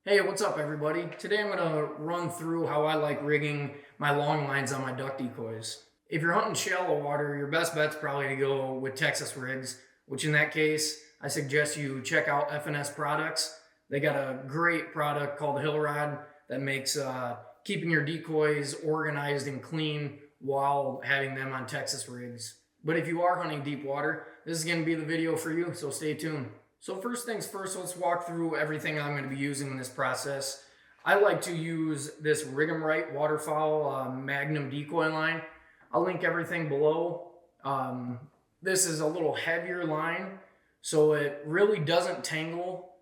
Hey, what's up, everybody? Today I'm going to run through how I like rigging my long lines on my duck decoys. If you're hunting shallow water, your best bet's probably to go with Texas rigs, which in that case, I suggest you check out FNS products. They got a great product called Hill Rod that makes keeping your decoys organized and clean while having them on Texas rigs. But if you are hunting deep water, this is going to be the video for you, so stay tuned. So first things first, let's walk through everything I'm going to be using in this process. I like to use this Rig 'em Right waterfowl Magnum decoy line. I'll link everything below. This is a little heavier line, so it really doesn't tangle,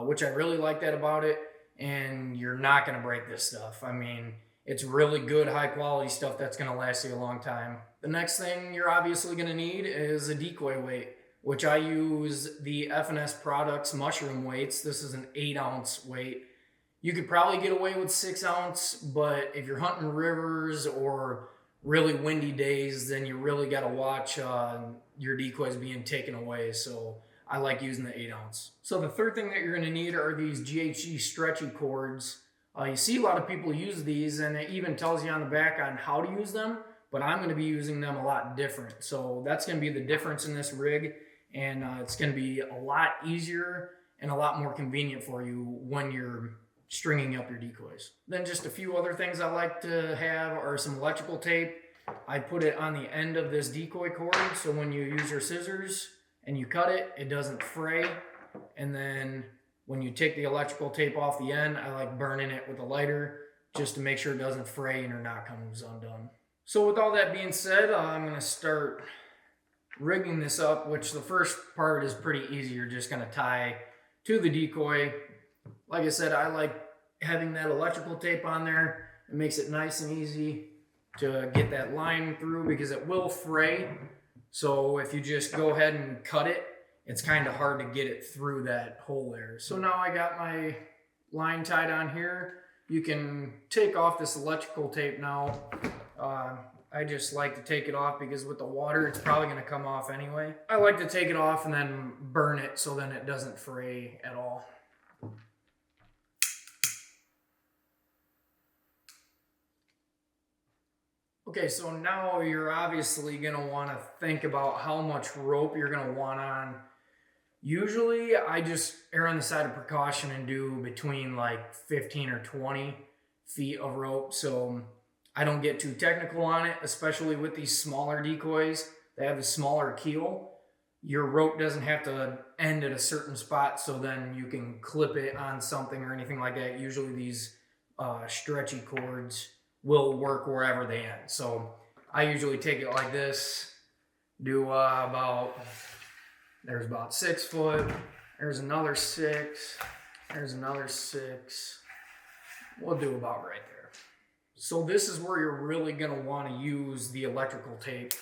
which I really like that about it. And you're not going to break this stuff. I mean, it's really good, high quality stuff that's going to last you a long time. The next thing you're obviously going to need is a decoy weight, which I use the FNS Products mushroom weights. This is an 8-ounce weight. You could probably get away with 6-ounce, but if you're hunting rivers or really windy days, then you really got to watch your decoys being taken away. So I like using the 8-ounce. So the third thing that you're going to need are these GHG stretchy cords. You see a lot of people use these, and it even tells you on the back on how to use them, but I'm going to be using them a lot different. So that's going to be the difference in this rig. And it's going to be a lot easier and a lot more convenient for you when you're stringing up your decoys. Then just a few other things I like to have are some electrical tape. I put it on the end of this decoy cord, so when you use your scissors and you cut it, it doesn't fray. And then when you take the electrical tape off the end, I like burning it with a lighter just to make sure it doesn't fray and your knot comes undone. So with all that being said, I'm going to start rigging this up, which the first part is pretty easy. You're just going to tie to the decoy. Like I said, I like having that electrical tape on there. It makes it nice and easy to get that line through because it will fray. So if you just go ahead and cut it, it's kind of hard to get it through that hole there. So now I got my line tied on here. You can take off this electrical tape now. I just like to take it off because with the water, it's probably going to come off anyway. I like to take it off and then burn it so then it doesn't fray at all. Okay, so now you're obviously going to want to think about how much rope you're going to want on. Usually, I just err on the side of precaution and do between like 15 or 20 feet of rope. So I don't get too technical on it, especially with these smaller decoys. They have a smaller keel. Your rope doesn't have to end at a certain spot, so then you can clip it on something or anything like that. Usually these stretchy cords will work wherever they end. So I usually take it like this, do there's about 6 foot, there's another 6, there's another 6. We'll do about right there. So this is where you're really going to want to use the electrical tape,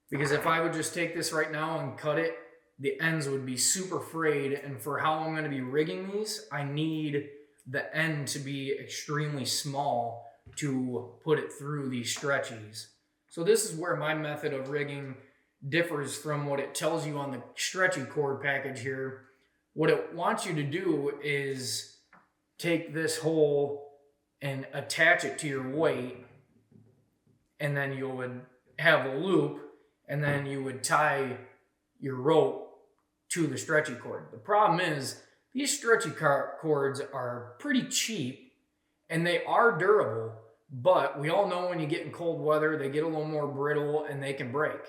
because if I would just take this right now and cut it, the ends would be super frayed, and for how I'm going to be rigging these, I need the end to be extremely small to put it through these stretchies. So this is where my method of rigging differs from what it tells you on the stretchy cord package here. What it wants you to do is take this hole and attach it to your weight, and then you would have a loop, and then you would tie your rope to the stretchy cord. The problem is these stretchy cords are pretty cheap and they are durable, but we all know when you get in cold weather, they get a little more brittle and they can break.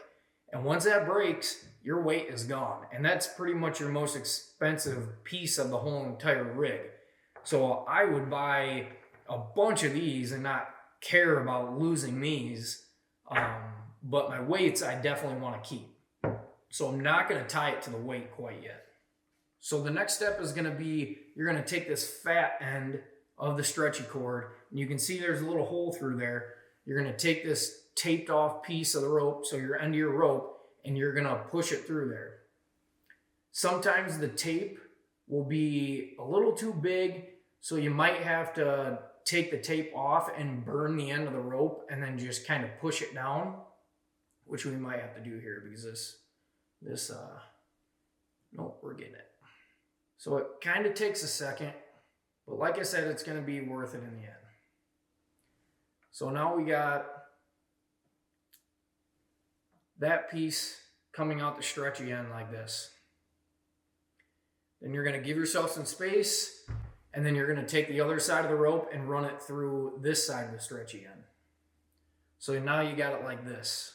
And once that breaks, your weight is gone. And that's pretty much your most expensive piece of the whole entire rig. So I would buy a bunch of these and not care about losing these. But my weights, I definitely want to keep. So I'm not going to tie it to the weight quite yet. So the next step is going to be, you're going to take this fat end of the stretchy cord, and you can see there's a little hole through there. You're going to take this taped off piece of the rope, so your end of your rope, and you're going to push it through there. Sometimes the tape will be a little too big, so you might have to take the tape off and burn the end of the rope and then just kind of push it down, which we might have to do here because nope, we're getting it. So it kind of takes a second. But like I said, it's going to be worth it in the end. So now we got that piece coming out the stretchy end like this. Then you're going to give yourself some space, and then you're going to take the other side of the rope and run it through this side of the stretchy end. So now you got it like this.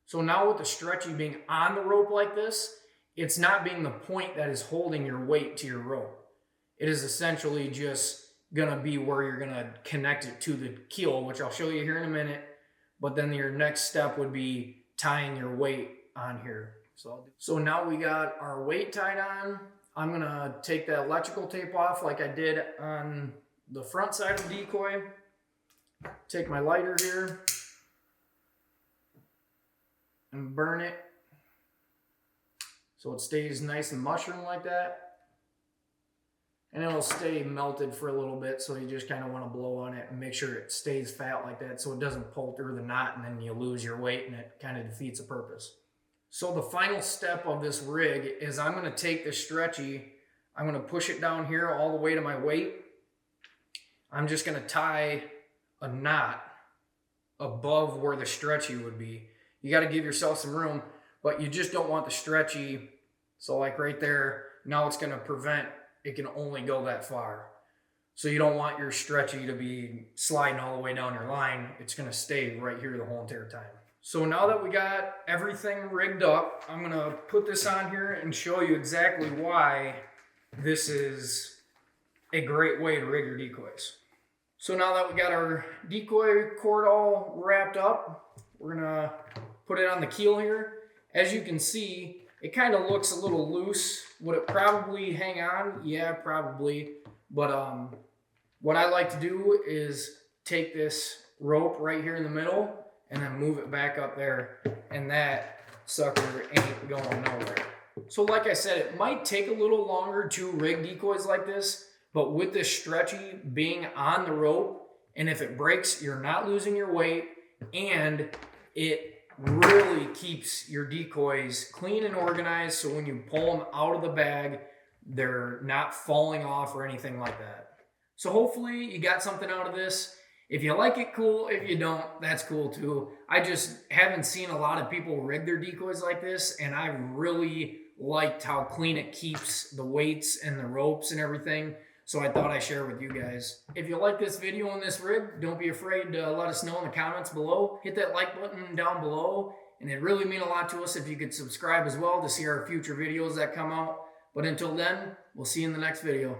So now with the stretchy being on the rope like this, it's not being the point that is holding your weight to your rope. It is essentially just going to be where you're going to connect it to the keel, which I'll show you here in a minute. But then your next step would be tying your weight on here. So now we got our weight tied on. I'm going to take that electrical tape off like I did on the front side of the decoy. Take my lighter here and burn it so it stays nice and mushroom like that. And it'll stay melted for a little bit, so you just kind of want to blow on it and make sure it stays fat like that so it doesn't pull through the knot and then you lose your weight and it kind of defeats the purpose. So the final step of this rig is I'm going to take the stretchy, I'm going to push it down here all the way to my weight. I'm just going to tie a knot above where the stretchy would be. You got to give yourself some room, but you just don't want the stretchy. So like right there, now it's going to prevent, it can only go that far. So you don't want your stretchy to be sliding all the way down your line. It's going to stay right here the whole entire time. So now that we got everything rigged up, I'm going to put this on here and show you exactly why this is a great way to rig your decoys. So now that we got our decoy cord all wrapped up, we're going to put it on the keel here. As you can see, it kind of looks a little loose. Would it probably hang on? Yeah, probably. But what I like to do is take this rope right here in the middle and then move it back up there, and that sucker ain't going nowhere. So like I said, it might take a little longer to rig decoys like this, but with this stretchy being on the rope, and if it breaks, you're not losing your weight, and it really keeps your decoys clean and organized, so when you pull them out of the bag, they're not falling off or anything like that. So hopefully you got something out of this. If you like it, cool. If you don't, that's cool too. I just haven't seen a lot of people rig their decoys like this, and I really liked how clean it keeps the weights and the ropes and everything. So I thought I'd share with you guys. If you like this video and this rig, don't be afraid to let us know in the comments below. Hit that like button down below, and it'd really mean a lot to us if you could subscribe as well to see our future videos that come out. But until then, we'll see you in the next video.